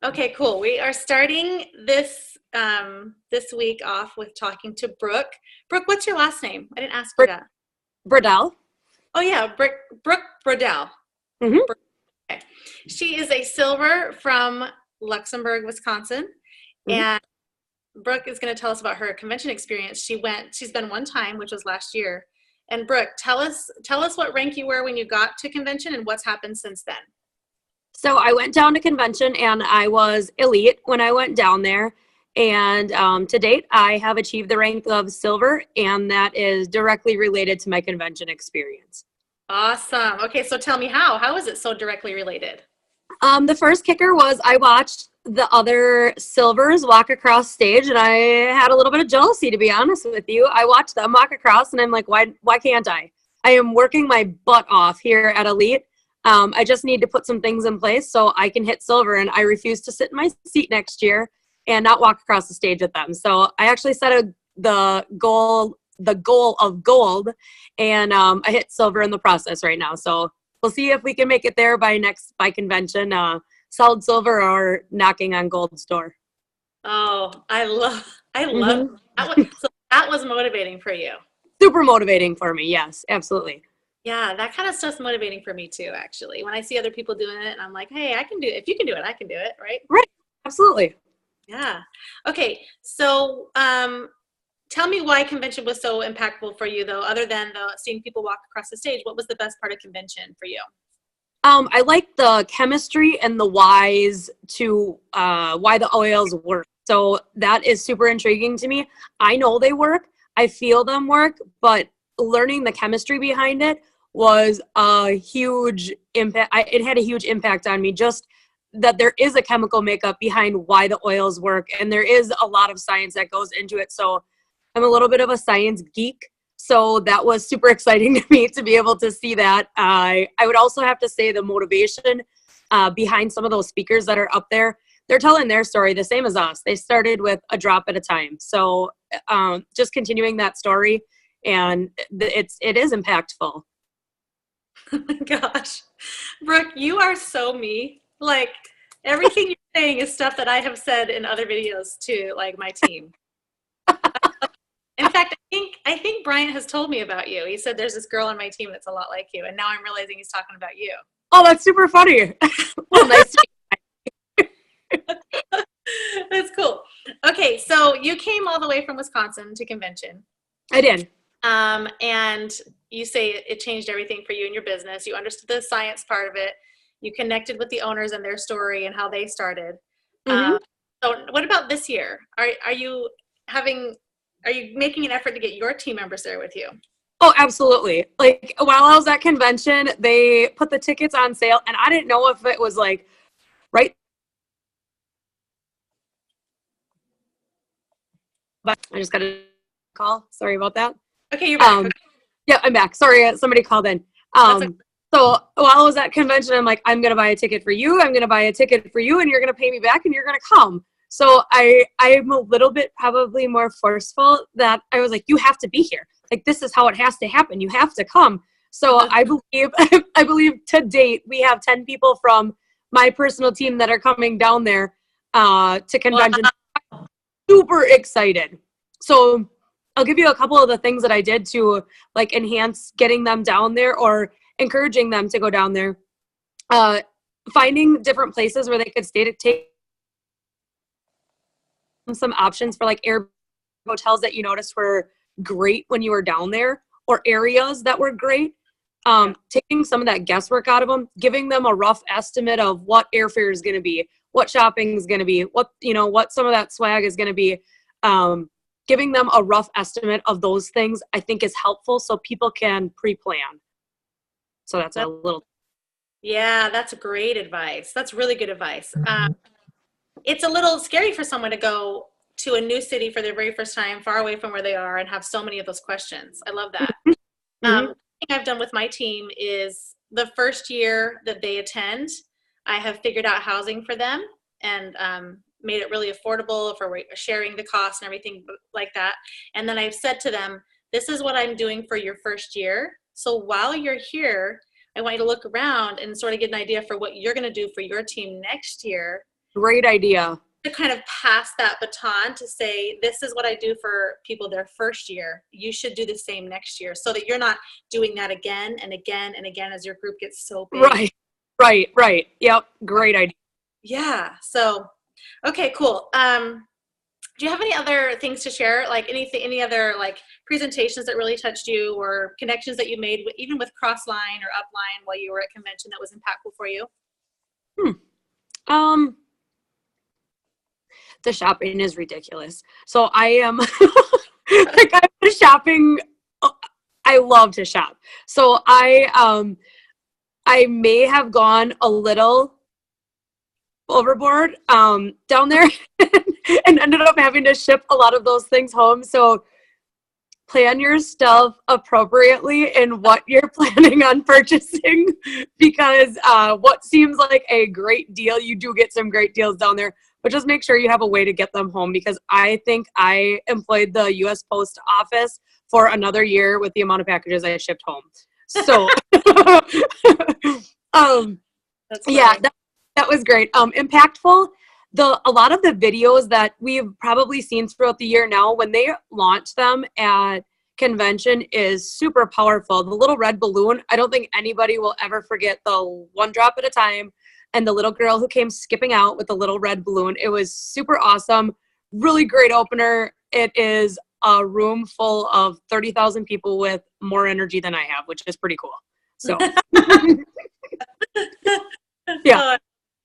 Okay, cool. We are starting this week off with talking to Brooke. Brooke, what's your last name? I didn't ask you Brooke that. Bredael. Oh yeah, Brooke Bredael. Hmm. Okay. She is a silver from Luxemberg, Wisconsin, Hmm. and Brooke is going to tell us about her convention experience. She's been one time, which was last year. And Brooke, tell us what rank you were when you got to convention and what's happened since then. So I went down to convention and I was elite when I went down there. And to date, I have achieved the rank of silver, and that is directly related to my convention experience. Awesome. Okay, so tell me how. How is it so directly related? The first kicker was I watched the other silvers walk across stage, and I had a little bit of jealousy, to be honest with you. I watched them walk across, and I'm like, why can't I? I am working my butt off here at Elite. I just need to put some things in place so I can hit silver, and I refuse to sit in my seat next year and not walk across the stage with them. So I actually set the goal of gold, and I hit silver in the process right now. So we'll see if we can make it there by convention, solid silver or knocking on gold's door. Oh, I love Hmm. that was motivating for you. Super motivating for me. Yes, absolutely. Yeah, that kind of stuff's motivating for me too, actually. When I see other people doing it and I'm like, hey, I can do it. If you can do it, I can do it, right? Right. Absolutely. Yeah. Okay. So, tell me why convention was so impactful for you, though, other than seeing people walk across the stage. What was the best part of convention for you? I like the chemistry and the whys to why the oils work. So that is super intriguing to me. I know they work. I feel them work, but learning the chemistry behind it was a huge impact. It had a huge impact on me. Just that there is a chemical makeup behind why the oils work, and there is a lot of science that goes into it. So I'm a little bit of a science geek. So that was super exciting to me to be able to see that. I would also have to say the motivation behind some of those speakers that are up there. They're telling their story the same as us. They started with a drop at a time. So just continuing that story, and it is impactful. Oh my gosh. Brooke, you are so me. Like, everything you're saying is stuff that I have said in other videos to like my team. In fact, I think Bryant has told me about you. He said there's this girl on my team that's a lot like you, and now I'm realizing he's talking about you. Oh, that's super funny. Well, nice to That's cool. Okay, so you came all the way from Wisconsin to convention, I did. and you say it changed everything for you in your business. You understood the science part of it. You connected with the owners and their story and how they started. Hmm. Um, so, what about this year? Having are you making an effort to get your team members there with you? Oh, absolutely. Like while I was at convention, they put the tickets on sale, and I didn't know if it was like right. But I just got a call. Sorry about that. Okay, you're back. Um, Okay, yeah, I'm back. Sorry, somebody called in. that's okay. So while I was at convention, I'm like, I'm gonna buy a ticket for you. I'm gonna buy a ticket for you, and you're gonna pay me back, and you're gonna come. So I'm a little bit probably more forceful that I was like, you have to be here. Like this is how it has to happen. You have to come. So I believe I believe to date we have 10 people from my personal team that are coming down there to Wow. convention. Super excited. So I'll give you a couple of the things that I did to like enhance getting them down there or encouraging them to go down there. Uh, Finding different places where they could stay to take some options for like air hotels that you noticed were great when you were down there or areas that were great. Yeah. Taking some of that guesswork out of them, giving them a rough estimate of what airfare is going to be, what shopping is going to be, what some of that swag is going to be. Giving them a rough estimate of those things, I think is helpful so people can pre-plan. So that's a That, little. yeah, that's great advice. That's really good advice. It's a little scary for someone to go to a new city for their very first time, far away from where they are, and have so many of those questions. I love that. Mhm. One thing I've done with my team is the first year that they attend, I have figured out housing for them and made it really affordable for sharing the cost and everything like that. And then I've said to them, this is what I'm doing for your first year. So while you're here, I want you to look around and sort of get an idea for what you're going to do for your team next year. Great idea. To kind of pass that baton to say, this is what I do for people their first year. You should do the same next year, so that you're not doing that again and again and again as your group gets so big. Right. Yep. Great idea. Yeah. So, okay, cool. Do you have any other things to share? Like any other like presentations that really touched you, or connections that you made even with Crossline or Upline while you were at convention that was impactful for you? The shopping is ridiculous. So I am like, I'm shopping. I love to shop. So I may have gone a little overboard down there and ended up having to ship a lot of those things home. So plan your stuff appropriately in what you're planning on purchasing, because what seems like a great deal, you do get some great deals down there, but just make sure you have a way to get them home, because I think I employed the U.S. Post Office for another year with the amount of packages I shipped home. So yeah, that was great. Impactful. A lot of the videos that we've probably seen throughout the year now, when they launch them at convention, is super powerful. The little red balloon, I don't think anybody will ever forget the one drop at a time and the little girl who came skipping out with the little red balloon. It was super awesome. Really great opener. It is a room full of 30,000 people with more energy than I have, which is pretty cool. So yeah.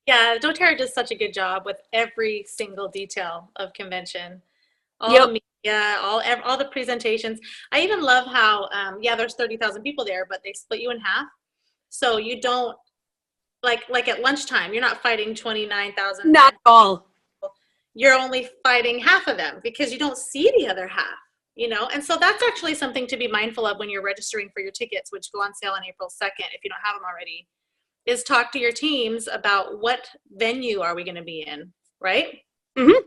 Yeah, doTERRA does such a good job with every single detail of convention. All the media, all the presentations. I even love how, there's 30,000 people there, but they split you in half. So you don't, like at lunchtime, you're not fighting 29,000. Not at all. You're only fighting half of them because you don't see the other half, And so that's actually something to be mindful of when you're registering for your tickets, which go on sale on April 2nd if you don't have them already. Is talk to your teams about what venue are we going to be in, right? Mm-hmm.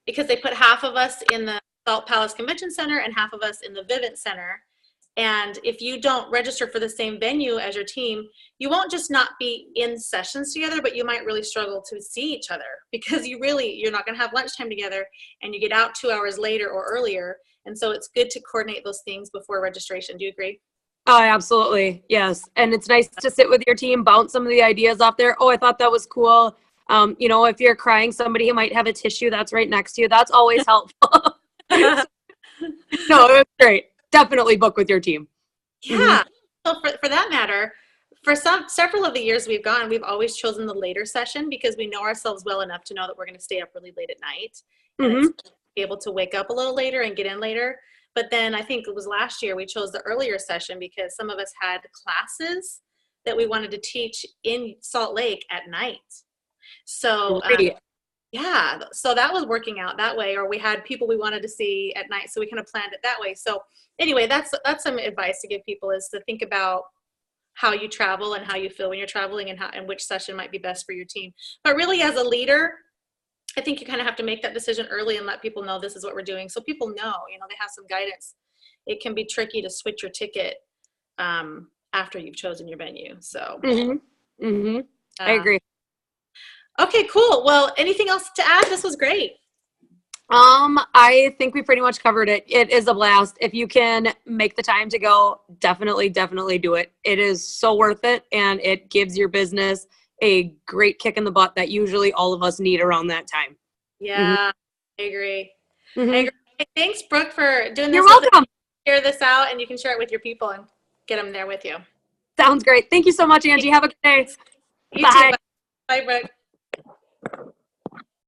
Because they put half of us in the Salt Palace Convention Center and half of us in the Vivint Center. And if you don't register for the same venue as your team, you won't just not be in sessions together, but you might really struggle to see each other, because you're not going to have lunchtime together, and you get out 2 hours later or earlier. And so it's good to coordinate those things before registration. Do you agree? Oh, absolutely. Yes. And it's nice to sit with your team, bounce some of the ideas off there. Oh, I thought that was cool. If you're crying, somebody who might have a tissue that's right next to you, that's always helpful. No, it was great. Definitely book with your team. Yeah. So for that matter, for several of the years we've gone, we've always chosen the later session because we know ourselves well enough to know that we're going to stay up really late at night and be able to wake up a little later and get in later. But then I think it was last year we chose the earlier session because some of us had classes that we wanted to teach in Salt Lake at night. So so that was working out that way. Or we had people we wanted to see at night, so we kind of planned it that way. So anyway, that's some advice to give people, is to think about how you travel and how you feel when you're traveling, and which session might be best for your team. But really, as a leader, I think you kind of have to make that decision early and let people know this is what we're doing, so people know, they have some guidance. It can be tricky to switch your ticket after you've chosen your venue. So I agree. Okay, cool. Well, anything else to add? This was great. I think we pretty much covered it. It is a blast. If you can make the time to go, definitely do it. It is so worth it, and it gives your business a great kick in the butt that usually all of us need around that time. Yeah, I agree. I agree. Thanks, Brooke, for doing this. You're welcome. Share this out, and you can share it with your people and get them there with you. Sounds great. Thank you so much, Angie. Have a good day. You too. Bye, Brooke.